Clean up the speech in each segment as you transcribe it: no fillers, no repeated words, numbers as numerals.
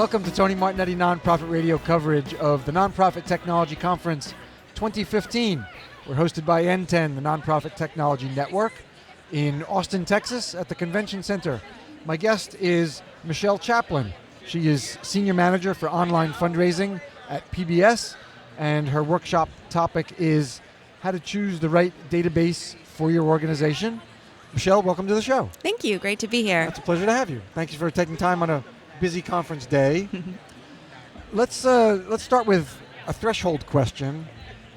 Welcome to Tony Martignetti Nonprofit Radio coverage of the Nonprofit Technology Conference 2015. We're hosted by NTEN, the Nonprofit Technology Network, in Austin, Texas at the Convention Center. My guest is Michelle Chaplin. She is Senior Manager for Online Fundraising at PBS, and her workshop topic is how to choose the right database for your organization. Michelle, welcome to the show. Thank you. Great to be here. It's a pleasure to have you. Thank you for taking time on a busy conference day. Let's start with a threshold question.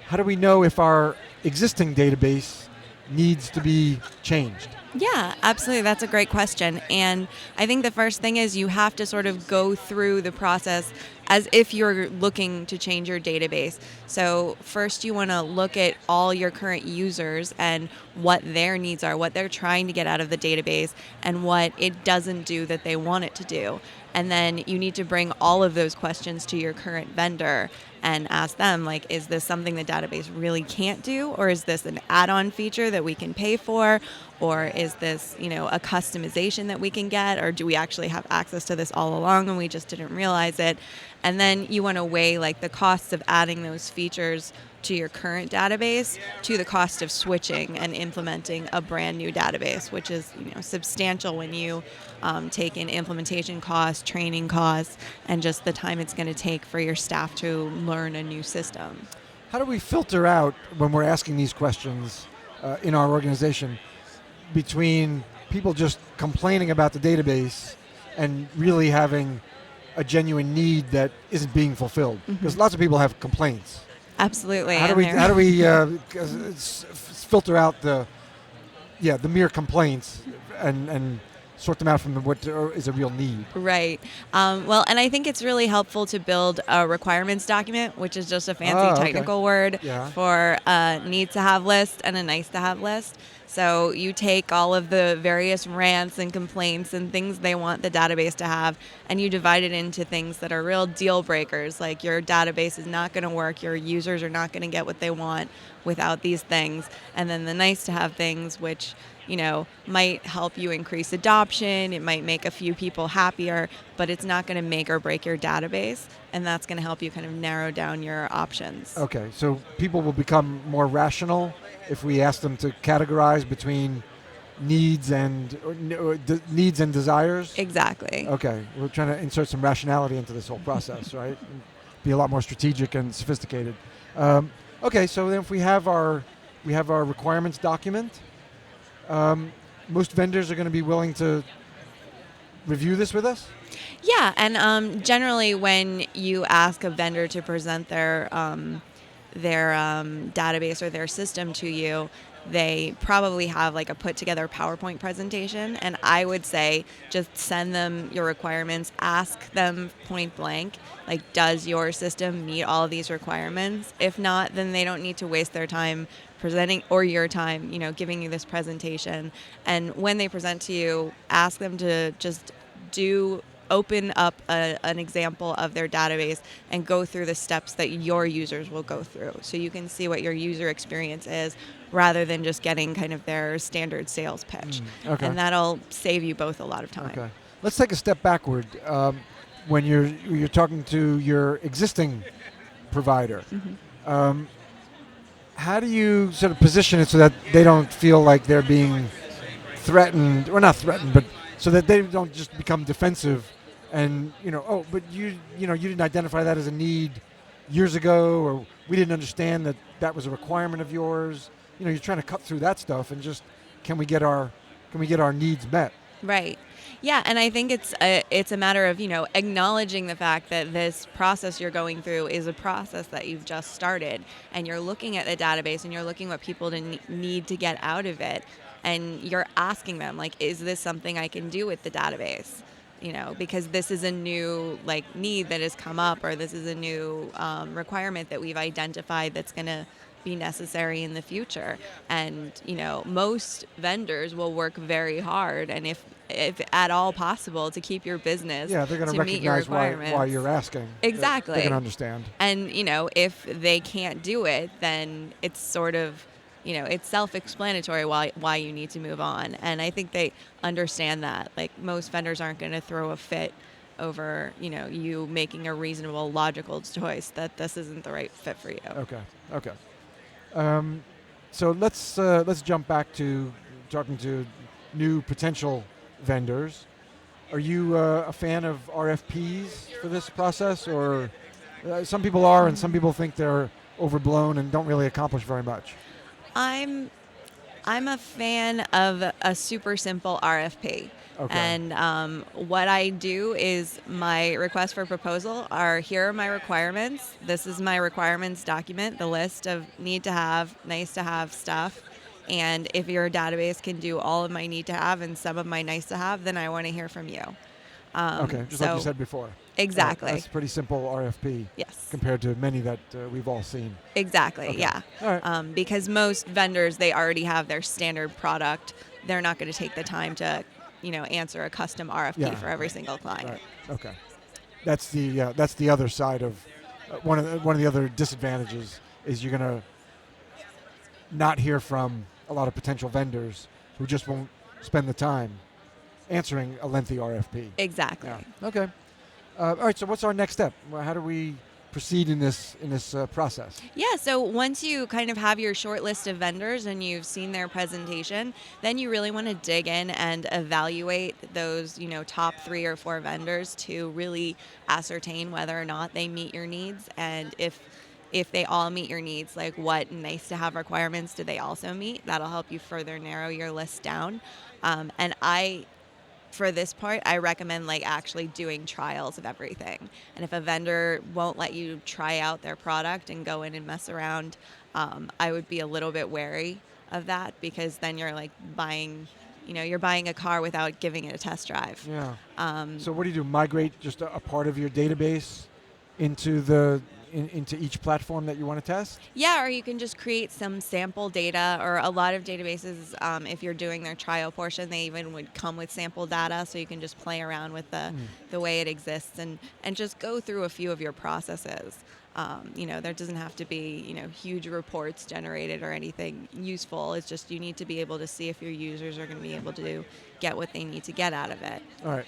How do we know if our existing database needs to be changed? Yeah, absolutely. That's a great question. And I think the first thing is you have to sort of go through the process as if you're looking to change your database. So first you want to look at all your current users and what their needs are, what they're trying to get out of the database, and what it doesn't do that they want it to do. And then you need to bring all of those questions to your current vendor and ask them, like, is this something the database really can't do? Or is this an add-on feature that we can pay for? Or is this, a customization that we can get? Or do we actually have access to this all along and we just didn't realize it? And then you want to weigh like the costs of adding those features to your current database to the cost of switching and implementing a brand new database, which is substantial when you take in implementation costs, training costs, and just the time it's going to take for your staff to learn a new system. How do we filter out, when we're asking these questions in our organization, between people just complaining about the database and really having a genuine need that isn't being fulfilled? Because lots of people have complaints. Absolutely. How do we filter out the mere complaints and sort them out from what is a real need? Right. And I think it's really helpful to build a requirements document, which is just a fancy technical word for a need to have list and a nice to have list. So you take all of the various rants and complaints and things they want the database to have, and you divide it into things that are real deal breakers, like your database is not going to work, your users are not going to get what they want without these things. And then the nice to have things, which might help you increase adoption, it might make a few people happier, but it's not going to make or break your database, and that's going to help you kind of narrow down your options. Okay, so people will become more rational if we ask them to categorize between needs and desires? Exactly. Okay, we're trying to insert some rationality into this whole process, right? And be a lot more strategic and sophisticated. Okay, so then if we have our requirements document, most vendors are going to be willing to review this with us? Yeah, and generally when you ask a vendor to present their database or their system to you, they probably have like a put together PowerPoint presentation, and I would say just send them your requirements, ask them point blank, like, does your system meet all of these requirements? If not, then they don't need to waste their time presenting, or your time, giving you this presentation. And when they present to you, ask them to just open up an example of their database and go through the steps that your users will go through, so you can see what your user experience is rather than just getting kind of their standard sales pitch. Okay. And that'll save you both a lot of time. Okay. Let's take a step backward. When you're talking to your existing provider, how do you sort of position it so that they don't feel like they're being threatened, or not threatened, but so that they don't just become defensive and, but you didn't identify that as a need years ago, or we didn't understand that was a requirement of yours. You're trying to cut through that stuff and just, can we get our needs met? Right. Yeah, and I think it's a matter of, acknowledging the fact that this process you're going through is a process that you've just started, and you're looking at the database and you're looking what people need to get out of it, and you're asking them, like, is this something I can do with the database? Because this is a new need that has come up, or this is a new requirement that we've identified that's going to be necessary in the future. And most vendors will work very hard, and if at all possible, to keep your business, they're going to recognize why you're asking. Exactly. They're going to understand. And if they can't do it, then it's sort of it's self-explanatory why you need to move on. And I think they understand that. Like, most vendors aren't going to throw a fit over, you making a reasonable, logical choice that this isn't the right fit for you. Okay. So let's jump back to talking to new potential vendors. Are you a fan of RFPs for this process, or some people are, and some people think they're overblown and don't really accomplish very much? I'm a fan of a super simple RFP. Okay. And what I do is my request for proposal are, here are my requirements. This is my requirements document, the list of need to have, nice to have stuff. And if your database can do all of my need to have and some of my nice to have, then I want to hear from you. Okay, just like you said before. Exactly. That's a pretty simple RFP. Yes. Compared to many that we've all seen. Exactly, Okay. yeah. All right. Because most vendors, they already have their standard product. They're not going to take the time to, answer a custom RFP for every single client. Right. Okay. That's the other side of one of the other disadvantages is you're going to not hear from a lot of potential vendors who just won't spend the time answering a lengthy RFP. Exactly. Yeah. Okay. All right. So what's our next step? Well, how do we proceed in this process? Yeah, so once you kind of have your short list of vendors and you've seen their presentation, then you really want to dig in and evaluate those, top 3 or 4 vendors to really ascertain whether or not they meet your needs, and if they all meet your needs, like what nice to have requirements do they also meet. That'll help you further narrow your list down. For this part, I recommend actually doing trials of everything. And if a vendor won't let you try out their product and go in and mess around, I would be a little bit wary of that, because then you're buying, you're buying a car without giving it a test drive. Yeah. So what do? Migrate just a part of your database into into each platform that you want to test? Yeah, or you can just create some sample data, or a lot of databases, if you're doing their trial portion, they even would come with sample data, so you can just play around with the way it exists and just go through a few of your processes. There doesn't have to be, huge reports generated or anything useful. It's just you need to be able to see if your users are going to be able to get what they need to get out of it. All right.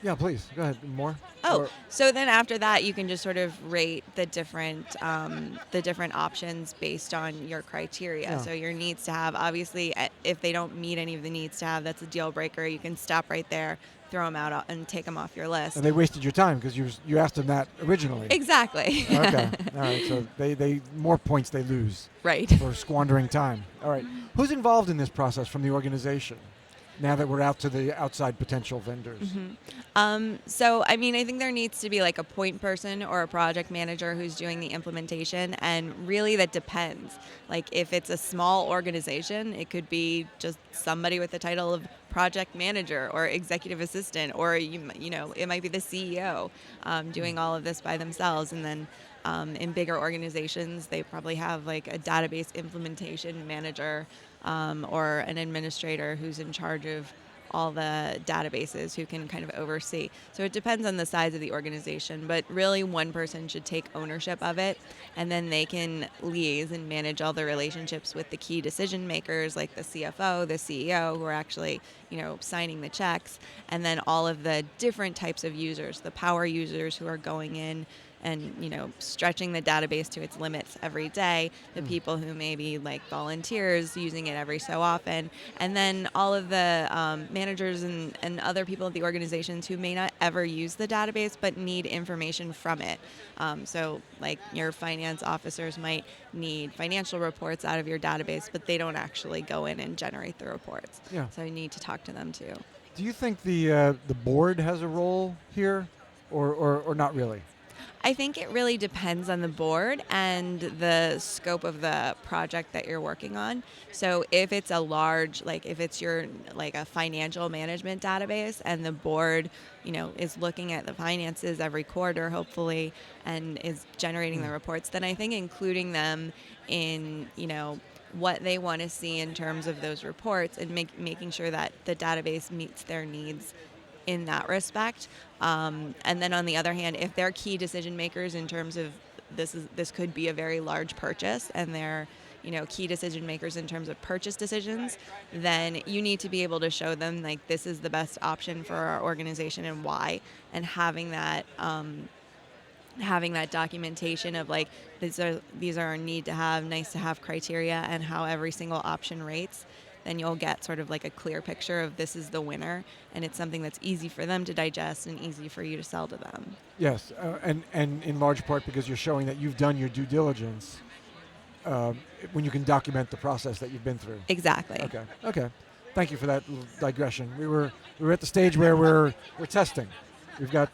Yeah, please. Go ahead. More? So then after that, you can just sort of rate the different options based on your criteria. Yeah. So your needs to have, obviously, if they don't meet any of the needs to have, that's a deal breaker. You can stop right there, throw them out, and take them off your list. And they wasted your time because you asked them that originally. Exactly. Okay. All right. So they more points they lose. Right. For squandering time. All right. Who's involved in this process from the organization, now that we're out to the outside potential vendors? Mm-hmm. So, I think there needs to be a point person or a project manager who's doing the implementation, and really that depends. If it's a small organization, it could be just somebody with the title of project manager or executive assistant, or it might be the CEO doing all of this by themselves. And then in bigger organizations, they probably have a database implementation manager or an administrator who's in charge of all the databases, who can kind of oversee. So it depends on the size of the organization, but really one person should take ownership of it, and then they can liaise and manage all the relationships with the key decision makers, like the CFO, the CEO, who are actually, signing the checks, and then all of the different types of users, the power users who are going in and stretching the database to its limits every day, the people who may be volunteers using it every so often, and then all of the managers and other people at the organizations who may not ever use the database but need information from it. So your finance officers might need financial reports out of your database, but they don't actually go in and generate the reports. Yeah. So you need to talk to them too. Do you think the board has a role here, or not really? I think it really depends on the board and the scope of the project that you're working on. So if it's a large, if it's your a financial management database, and the board, is looking at the finances every quarter, hopefully, and is generating the reports, then I think including them in, what they want to see in terms of those reports, and making sure that the database meets their needs in that respect. And then on the other hand, if they're key decision makers in terms of this could be a very large purchase, and they're key decision makers in terms of purchase decisions, then you need to be able to show them like this is the best option for our organization and why, and having that documentation of like these are our need to have, nice to have criteria and how every single option rates, then you'll get sort of like a clear picture of this is the winner, and it's something that's easy for them to digest and easy for you to sell to them. Yes, and in large part because you're showing that you've done your due diligence when you can document the process that you've been through. Exactly. Okay. Thank you for that little digression. We were at the stage where we're testing. We've got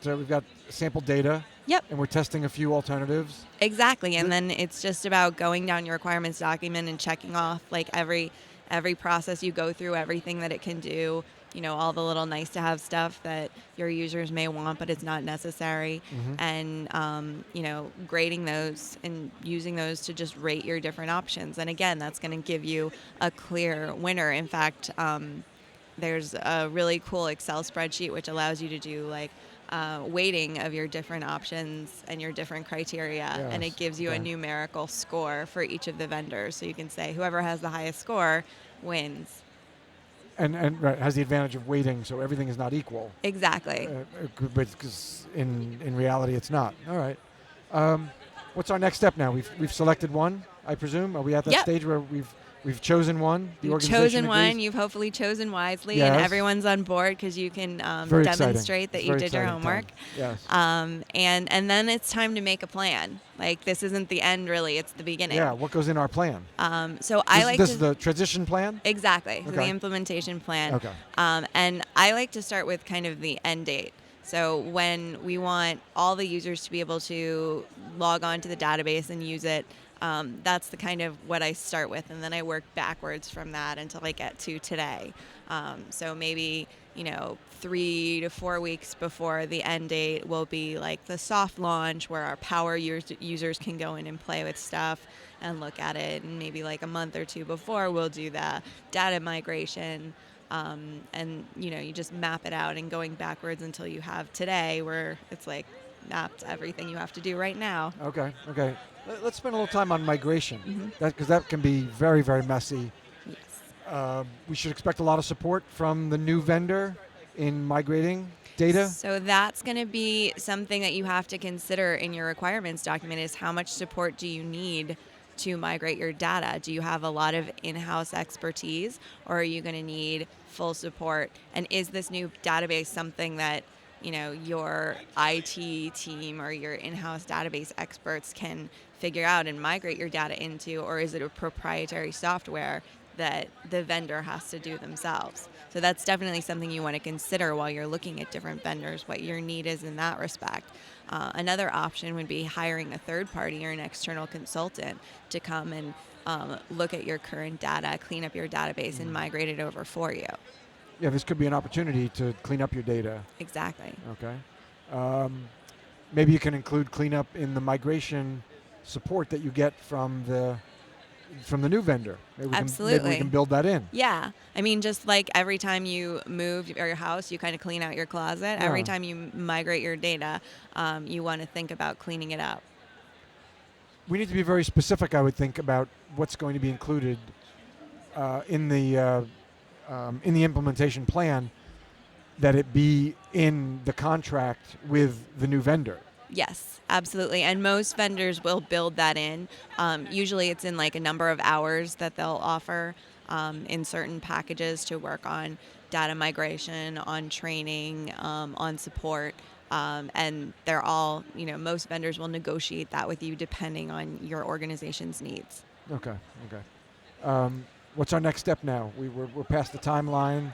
sample data. Yep. And we're testing a few alternatives. Exactly, and then it's just about going down your requirements document and checking off like every process you go through, everything that it can do, all the little nice to have stuff that your users may want but it's not necessary, and grading those and using those to just rate your different options. And again, that's going to give you a clear winner. In fact, there's a really cool Excel spreadsheet which allows you to do like weighting of your different options and your different criteria, and it gives you a numerical score for each of the vendors. So you can say whoever has the highest score wins. And right, has the advantage of weighting, so everything is not equal. Exactly. Because in reality, it's not. All right. What's our next step now? We've selected one, I presume. Are we at that stage where we've chosen one? You've chosen one. You've hopefully chosen wisely, and everyone's on board because you can demonstrate that you did your homework. Yes. And then it's time to make a plan. Like this isn't the end, really. It's the beginning. Yeah. What goes in our plan? This is the transition plan. Exactly. Okay. The implementation plan. Okay. And I like to start with kind of the end date. So when we want all the users to be able to log on to the database and use it, that's the kind of what I start with, and then I work backwards from that until I get to today. So maybe 3 to 4 weeks before the end date will be like the soft launch where our power users can go in and play with stuff and look at it, and maybe like a month or two before we'll do the data migration. And you just map it out and going backwards until you have today where it's like mapped everything you have to do right now. Okay. Let's spend a little time on migration, because that can be very, very messy. Yes. We should expect a lot of support from the new vendor in migrating data. So that's going to be something that you have to consider in your requirements document, is how much support do you need to migrate your data? Do you have a lot of in-house expertise, or are you going to need full support? And is this new database something that your IT team or your in-house database experts can figure out and migrate your data into, or is it a proprietary software that the vendor has to do themselves? So that's definitely something you want to consider while you're looking at different vendors, what your need is in that respect. Another option would be hiring a third party or an external consultant to come and look at your current data, clean up your database, and migrate it over for you. Yeah, this could be an opportunity to clean up your data. Exactly. Okay. Maybe you can include cleanup in the migration support that you get from the new vendor. Absolutely. Maybe we can build that in. Yeah. I mean, just like every time you move your house, you kind of clean out your closet. Yeah. Every time you migrate your data, you want to think about cleaning it up. We need to be very specific, I would think, about what's going to be included in the implementation plan, that it be in the contract with the new vendor. Yes, absolutely. And most vendors will build that in. Usually it's in like a number of hours that they'll offer in certain packages to work on data migration, on training, on support. And they're all, most vendors will negotiate that with you depending on your organization's needs. Okay. What's our next step now? We're past the timeline.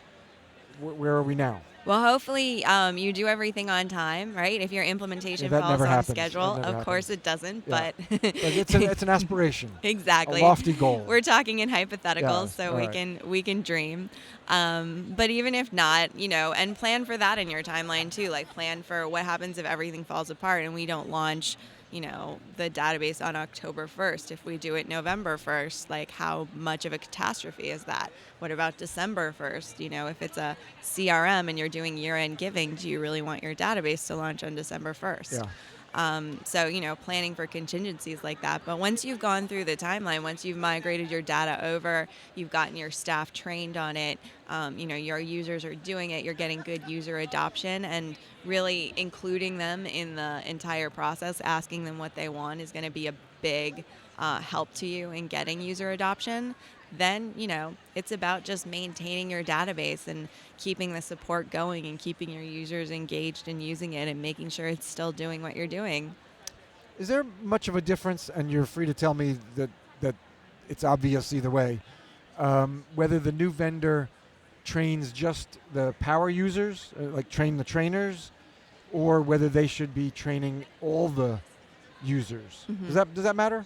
Where are we now? Well, hopefully you do everything on time, right? If your implementation falls never on happens. schedule, That never of course happens. it doesn't, Yeah. but it's an aspiration. Exactly. A lofty goal. We're talking in hypotheticals, Yes, so right. we can dream. But even if not, and plan for that in your timeline too. Like plan for what happens if everything falls apart and we don't launch the database on October 1st. If we do it November 1st, like how much of a catastrophe is that? What about December 1st? If it's a CRM and you're doing year-end giving, do you really want your database to launch on December 1st? So, planning for contingencies like that. But once you've gone through the timeline, once you've migrated your data over, you've gotten your staff trained on it, your users are doing it, you're getting good user adoption, and really including them in the entire process, asking them what they want is going to be a big help to you in getting user adoption. Then, it's about just maintaining your database and keeping the support going and keeping your users engaged and using it and making sure it's still doing what you're doing. Is there much of a difference, and you're free to tell me that it's obvious either way, whether the new vendor trains just the power users, like train the trainers, or whether they should be training all the users? Mm-hmm. Does that matter?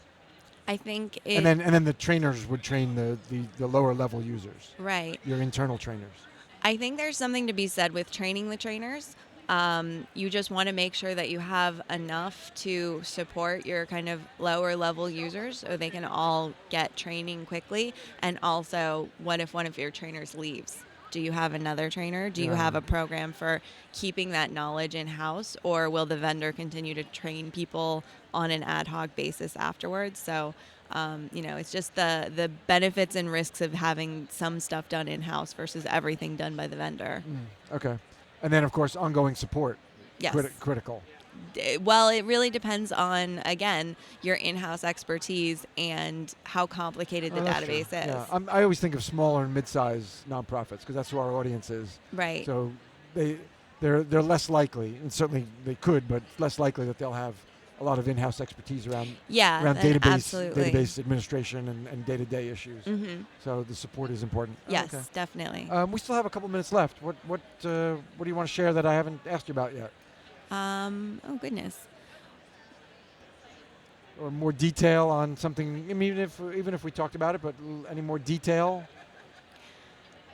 I think and then the trainers would train the lower level users. Right. Your internal trainers. I think there's something to be said with training the trainers. You just want to make sure that you have enough to support your kind of lower level users so they can all get training quickly. And also, what if one of your trainers leaves? Do you have another trainer? Do you have a program for keeping that knowledge in-house? Or will the vendor continue to train people on an ad hoc basis afterwards? So, it's just the benefits and risks of having some stuff done in-house versus everything done by the vendor. Okay. And then, of course, ongoing support. Yes. Critical. Well, it really depends on, again, your in-house expertise and how complicated the database is. Yeah. I always think of smaller and mid-sized nonprofits because that's who our audience is. Right. So they're less likely, and certainly they could, but less likely that they'll have a lot of in-house expertise around database administration and day-to-day issues. Mm-hmm. So the support is important. Yes, definitely. We still have a couple minutes left. What do you want to share that I haven't asked you about yet? Oh goodness. Or more detail on something. I mean, even if we talked about it, but any more detail?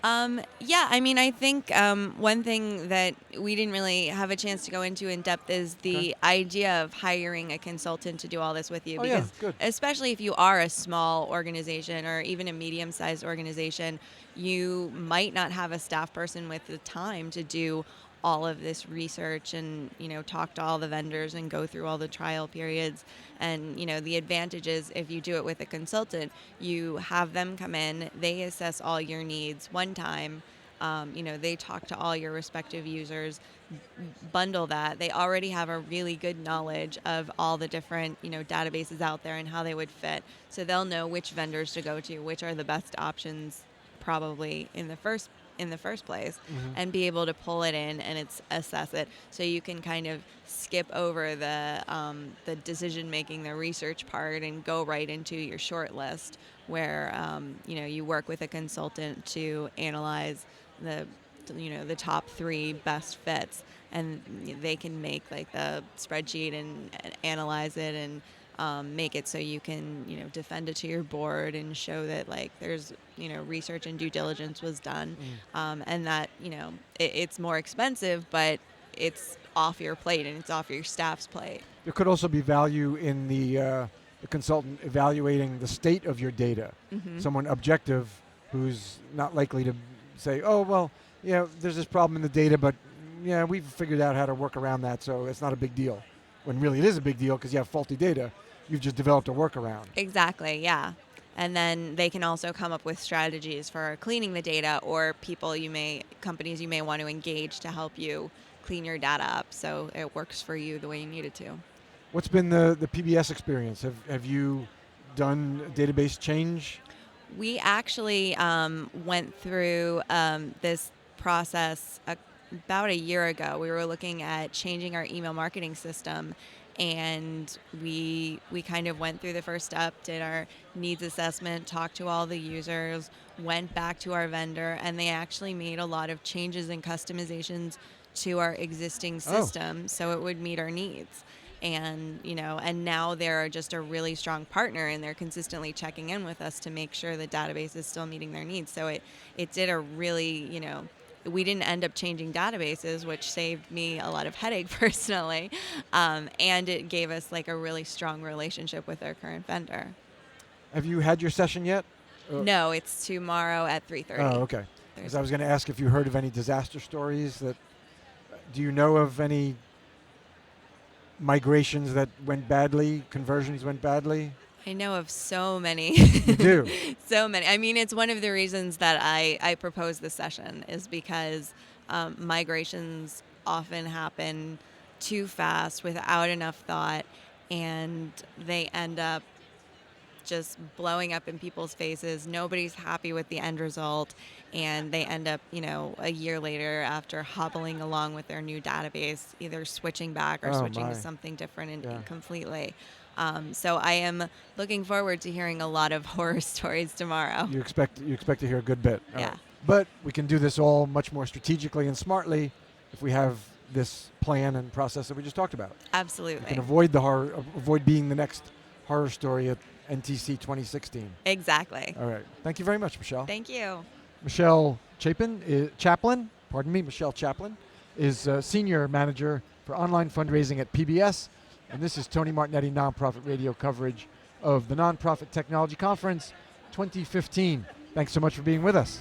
Yeah, I mean, I think one thing that we didn't really have a chance to go into in depth is the idea of hiring a consultant to do all this with you. Because especially if you are a small organization or even a medium-sized organization, you might not have a staff person with the time to do all of this research and, talk to all the vendors and go through all the trial periods. And, the advantage is if you do it with a consultant, you have them come in, they assess all your needs one time. They talk to all your respective users, bundle that. They already have a really good knowledge of all the different, databases out there and how they would fit. So they'll know which vendors to go to, which are the best options probably in the first place, and be able to pull it in and assess it, so you can kind of skip over the decision making, the research part, and go right into your short list where you work with a consultant to analyze the top 3 best fits, and they can make like the spreadsheet and analyze it and make it so you can, defend it to your board and show that like there's, research and due diligence was done, and that, it's more expensive, but it's off your plate and it's off your staff's plate. There could also be value in the consultant evaluating the state of your data. Someone objective who's not likely to say, oh, well, there's this problem in the data, but we've figured out how to work around that, so it's not a big deal. When really it is a big deal because you have faulty data. You've just developed a workaround. Exactly, yeah. And then they can also come up with strategies for cleaning the data, or companies you may want to engage to help you clean your data up so it works for you the way you need it to. What's been the PBS experience? Have you done a database change? We actually went through this process about a year ago. We were looking at changing our email marketing system, and we kind of went through the first step, did our needs assessment, talked to all the users, went back to our vendor, and they actually made a lot of changes and customizations to our existing system so it would meet our needs. And, and now they're just a really strong partner, and they're consistently checking in with us to make sure the database is still meeting their needs. So it did a really, we didn't end up changing databases, which saved me a lot of headache personally. And it gave us like a really strong relationship with our current vendor. Have you had your session yet? No, it's tomorrow at 3:30. Oh, okay. Because I was going to ask if you heard of any disaster stories. Do you know of any migrations that went badly, conversions went badly? I know of so many. You do? So many. I mean, it's one of the reasons that I proposed this session is because migrations often happen too fast without enough thought, and they end up just blowing up in people's faces. Nobody's happy with the end result, and they end up, a year later after hobbling along with their new database, either switching back or switching to something different and completely. So I am looking forward to hearing a lot of horror stories tomorrow. You expect to hear a good bit. Yeah. Right. But we can do this all much more strategically and smartly if we have this plan and process that we just talked about. Absolutely. We can avoid the horror, avoid being the next horror story at NTC 2016. Exactly. All right. Thank you very much, Michelle. Thank you. Michelle Chaplin, Michelle Chaplin, is Senior Manager for Online Fundraising at PBS. And this is Tony Martignetti Nonprofit Radio coverage of the Nonprofit Technology Conference 2015. Thanks so much for being with us.